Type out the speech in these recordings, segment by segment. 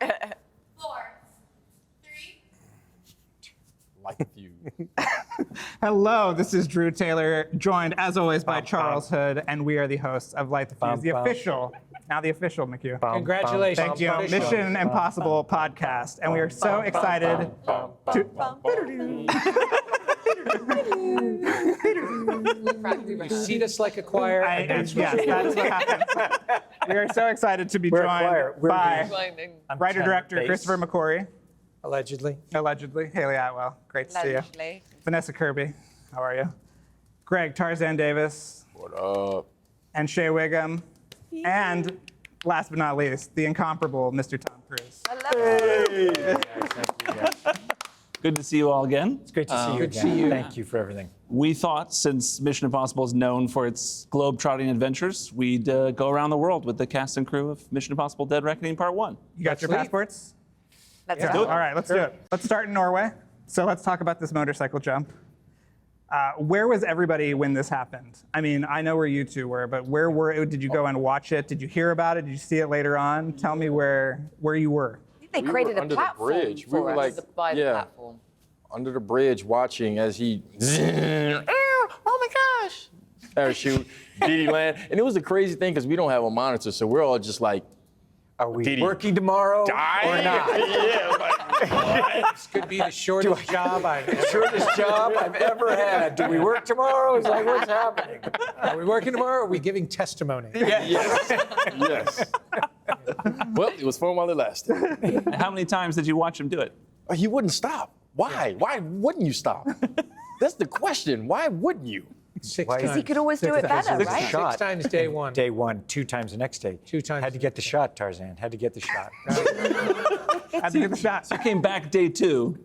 4, 3. Light the fuse. Hello, this is Drew Taylor, joined as always by Charles Hood, and we are the hosts of Light the Fuse, the official, now the official, McHugh. Congratulations. Thank you, Mission Impossible podcast, and we are so excited to. You seat us like a choir. Yes, that's what happens. We are so excited to be joined by writer-director Christopher McQuarrie. Allegedly. Hayley Atwell, great to see you. Vanessa Kirby, how are you? Greg Tarzan Davis. What up? And Shea Whigham. And last but not least, the incomparable Mr. Tom Cruise. Hey. Good to see you all again. It's great to see you Good to again. see you. Thank you for everything. We thought, since Mission Impossible is known for its globe-trotting adventures, we'd go around the world with the cast and crew of Mission Impossible: Dead Reckoning Part 1. You got your passports? Let's Yeah. do it. All right, let's do it. Let's start in Norway. So let's talk about this motorcycle jump. Where was everybody when this happened? I mean, I know where you two were, but did you go and watch it? Did you hear about it? Did you see it later on? Tell me where you were. They created a under platform the bridge. for We were us. like, By the yeah, platform. under the bridge watching as he, oh my gosh, parachute, did he land? And it was a crazy thing because we don't have a monitor, so we're all just like, Are we Did he working tomorrow die? or not? This could be the shortest job I've ever Shortest job I've ever had. Do we work tomorrow? It's like, what's happening? Are we working tomorrow or are we giving testimony? Yes. Well, it was fun while it lasted. How many times did you watch him do it? He wouldn't stop. Why? Why wouldn't you stop? That's the question. Why wouldn't you? 6 Why- times. He could always do it better, Six right? shot. 6 times day one. Day one, 2 times the next day. 2 times Had to get the shot, Tarzan. Had to get the shot. Had to get the shot. So you came back day 2.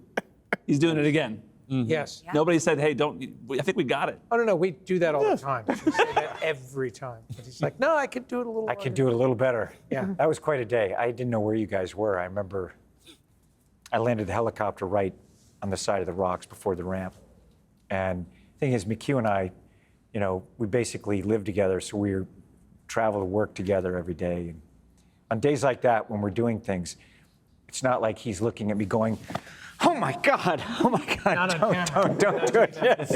He's doing it again. Yes. Nobody said, hey, I think we got it. Oh, no, we do that all the time. We say that every time. But he's like, no, I could do it a little I could do it a little better. Yeah. That was quite a day. I didn't know where you guys were. I remember I landed the helicopter right on the side of the rocks before the ramp. And the thing is, McHugh and I, we basically lived together, so we travel to work together every day. And on days like that, when we're doing things, it's not like he's looking at me going, oh my God, Not on camera. don't do it. Yes,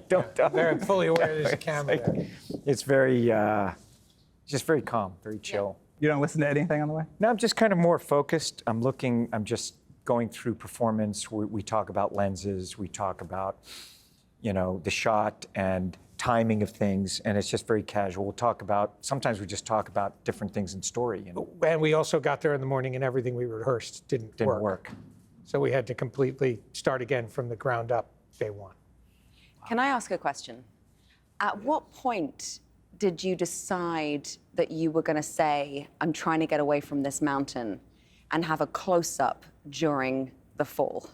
don't die. Very fully aware there's a camera there. It's very, just very calm, very chill. You don't listen to anything on the way? No, I'm just kind of more focused. I'm just going through performance. We talk about lenses, we talk about, the shot and timing of things, and it's just very casual. Sometimes we just talk about different things in story. And we also got there in the morning and everything we rehearsed didn't work. So we had to completely start again from the ground up day one. Can I ask a question? At what point did you decide that you were going to say, I'm trying to get away from this mountain, and have a close-up during the fall?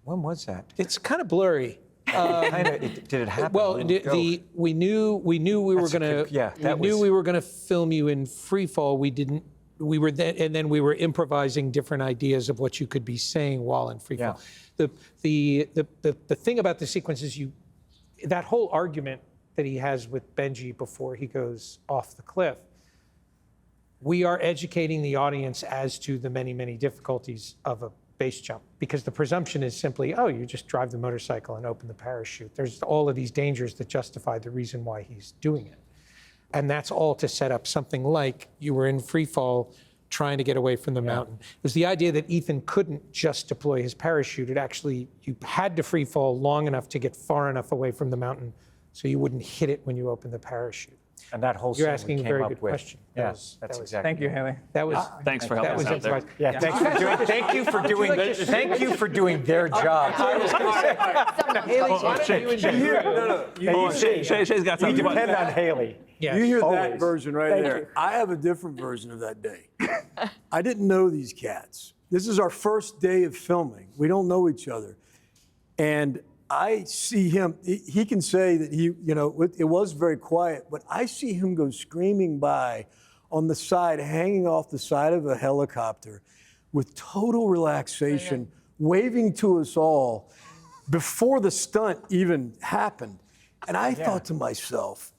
When was that? It's kind of blurry. Did it happen? Well, When did it go? we knew we were That's a gonna good- yeah, that we knew was- we were gonna film you in free fall. We didn't. We were then, and then we were improvising different ideas of what you could be saying while in free Yeah. fall. The thing about the sequence is that whole argument that he has with Benji before he goes off the cliff. We are educating the audience as to the many difficulties of a base jump, because the presumption is simply, oh, you just drive the motorcycle and open the parachute. There's all of these dangers that justify the reason why he's doing it. And that's all to set up something like you were in free fall trying to get away from the mountain. It was the idea that Ethan couldn't just deploy his parachute. You had to free fall long enough to get far enough away from the mountain so you wouldn't hit it when you opened the parachute. And that whole You're scene asking we a came very up good with. question. Yes, That that's was- exactly. Thank you, Hayley. That was Thanks for helping that was us out there. improvised. Yeah, thank you for doing their job. Shay's got We something. depend on Hayley. Yes. You hear Always. that version right Thank there. you. I have a different version of that day. I didn't know these cats. This is our first day of filming. We don't know each other. And I see him, he can say that it was very quiet, but I see him go screaming by on the side, hanging off the side of a helicopter with total relaxation, waving to us all before the stunt even happened. And I thought to myself,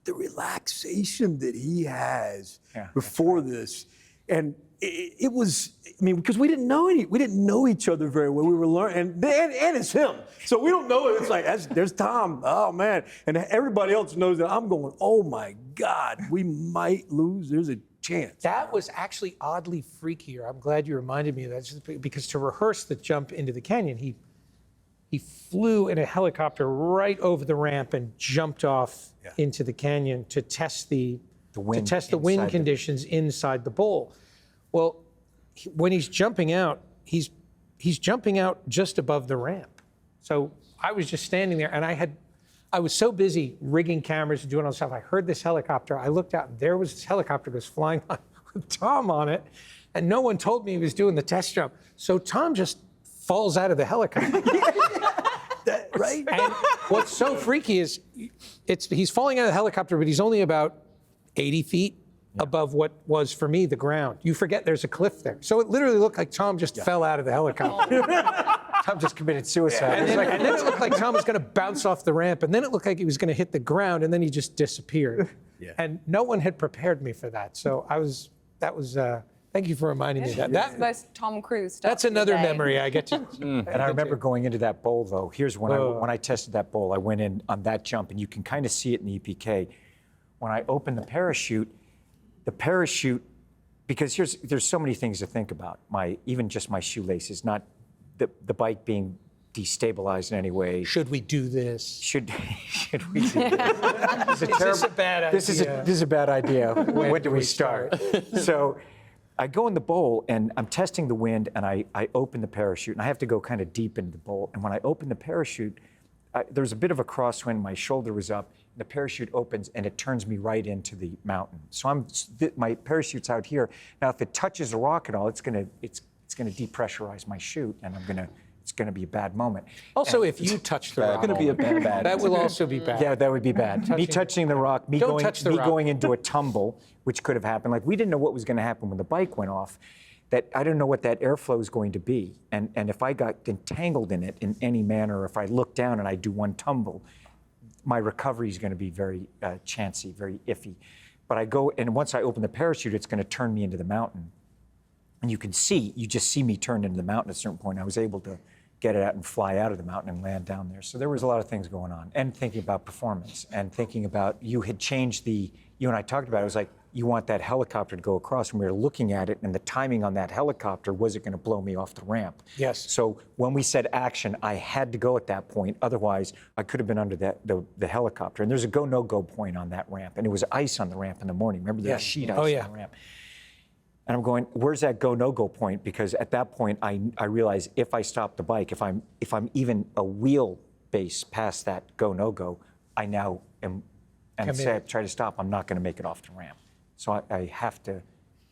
the relaxation that he has before this. And it was, I mean, because we didn't know each other very well. We were learning, and it's him. So we don't know. It's like, there's Tom. Oh, man. And everybody else knows that I'm going, oh, my God, we might lose. There's a chance. That was actually oddly freakier. I'm glad you reminded me of that, just because to rehearse the jump into the canyon, he flew in a helicopter right over the ramp and jumped off into the canyon to test the wind conditions inside the bowl. Well, when he's jumping out, he's jumping out just above the ramp. So I was just standing there, and I was so busy rigging cameras and doing all this stuff. I heard this helicopter. I looked out, and there was this helicopter that was flying by with Tom on it, and no one told me he was doing the test jump. So Tom just falls out of the helicopter. Right? And what's so freaky is he's falling out of the helicopter, but he's only about 80 feet above what was, for me, the ground. You forget there's a cliff there. So it literally looked like Tom just fell out of the helicopter. Tom just committed suicide. And then it looked like Tom was going to bounce off the ramp, and then it looked like he was going to hit the ground, and then he just disappeared. Yeah. And no one had prepared me for that. So thank you for reminding me of that. That's the most Tom Cruise stuff. That's another today. memory I get to. And I remember going into that bowl, though. Here's when I tested that bowl. I went in on that jump, and you can kind of see it in the EPK. When I opened the parachute, because there's so many things to think about. Even just my shoelaces, not the bike being destabilized in any way. Should we do this? Should we do this? Is this a bad idea? This is a bad idea. When do we start? So I go in the bowl, and I'm testing the wind, and I open the parachute, and I have to go kind of deep into the bowl. And when I open the parachute, there was a bit of a crosswind. My shoulder was up. The parachute opens, and it turns me right into the mountain. So my parachute's out here. Now, if it touches a rock at all, it's gonna depressurize my chute, and it's gonna be a bad moment. Also, if you touch the rock, It's going to be a bad. that will also be bad. Yeah, that would be bad. Me touching the rock, me going into a tumble, which could have happened. Like, we didn't know what was going to happen when the bike went off. That I didn't know what that airflow is going to be, and if I got entangled in it in any manner, or if I look down and I do one tumble, my recovery is going to be very chancy, very iffy. But I go, and once I open the parachute, it's going to turn me into the mountain. And you just see me turn into the mountain at a certain point. I was able to get it out and fly out of the mountain and land down there. So there was a lot of things going on, and thinking about performance, and thinking about, you and I talked about it, was like, you want that helicopter to go across, and we were looking at it, and the timing on that helicopter, was it going to blow me off the ramp? Yes. So when we said action, I had to go at that point. Otherwise, I could have been under the helicopter. And there's a go, no-go point on that ramp, and it was ice on the ramp in the morning. Remember, there was sheet ice on the ramp. And I'm going, where's that go, no-go point? Because at that point, I realize if I stop the bike, if I'm even a wheel base past that go, no-go, I now am, and say I try to stop, I'm not going to make it off the ramp. So I have to,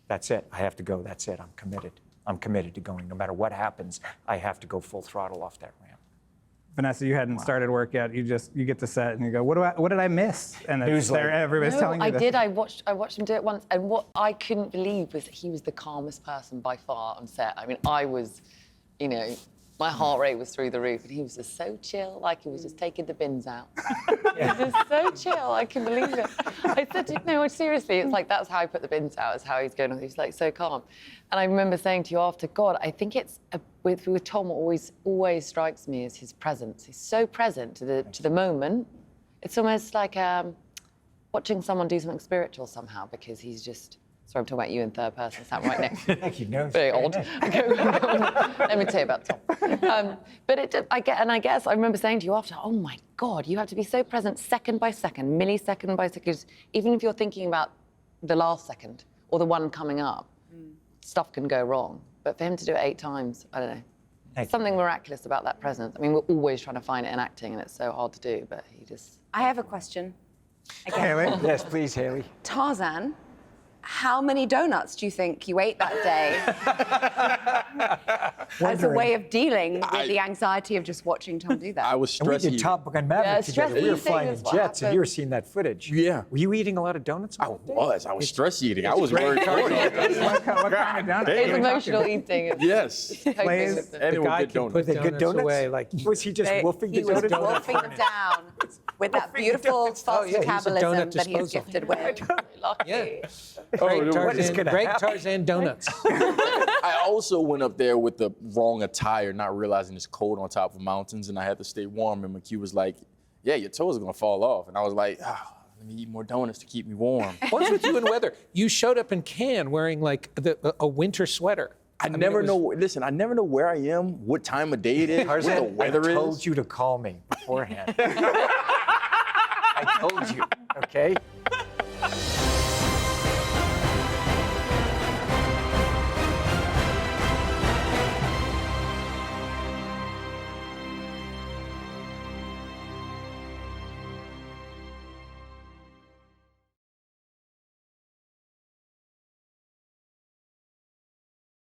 that's it. I have to go, that's it. I'm committed. I'm committed to going. No matter what happens, I have to go full throttle off that ramp. Vanessa, you hadn't started work yet. You get to set and you go, what did I miss? And it's there, everybody's telling you I this. did. I watched him do it once, and what I couldn't believe was that he was the calmest person by far on set. I mean, I was, my heart rate was through the roof, and he was just so chill, like he was just taking the bins out. He was just so chill, I couldn't believe it. I said, no, seriously, it's like, that's how I put the bins out, is how he's going on. He's like so calm. And I remember saying to you after, God, I think it's, with Tom, what always strikes me is his presence. He's so present to the moment. It's almost like watching someone do something spiritual somehow, because he's just, sorry, I'm talking about you in third person, it's not right next to Thank you. No, very odd. Let me tell you about Tom. But I guess I remember saying to you after, oh my God, you have to be so present second by second, millisecond by second. Even if you're thinking about the last second or the one coming up, stuff can go wrong. But for him to do it 8 times, I don't know. There's something miraculous about that presence. I mean, we're always trying to find it in acting, and it's so hard to do, but he just... I have a question. Again. Hayley? Yes, please, Hayley. Tarzan, how many donuts do you think you ate that day as a way of dealing with the anxiety of just watching Tom do that? I was And we stressed. did Top Gun Maverick together. We were stress flying in eating is what jets, and you were happens. seeing that footage. Yeah. Were you eating a lot of donuts? I was stress eating. I was worried. What kind of donut? It's emotional eating. Yes. Plays. And it The guy was good can donuts. put they good donuts donuts? away. Like, Was he just wolfing the He was donuts? wolfing them down with that beautiful false yeah, he's a metabolism donut that he's disposal. gifted with. Lucky. Great what is Tarzan, gonna great happen? Tarzan donuts. I also went up there with the wrong attire, not realizing it's cold on top of mountains, and I had to stay warm. And McQuarrie was like, "Yeah, your toes are gonna fall off." And I was like, "Let me eat more donuts to keep me warm." What's with you and weather? You showed up in Cannes wearing like a winter sweater. I never know. Listen, I never know where I am, what time of day it is, what the Tarzan, weather I is. told you to call me beforehand. I told you, okay?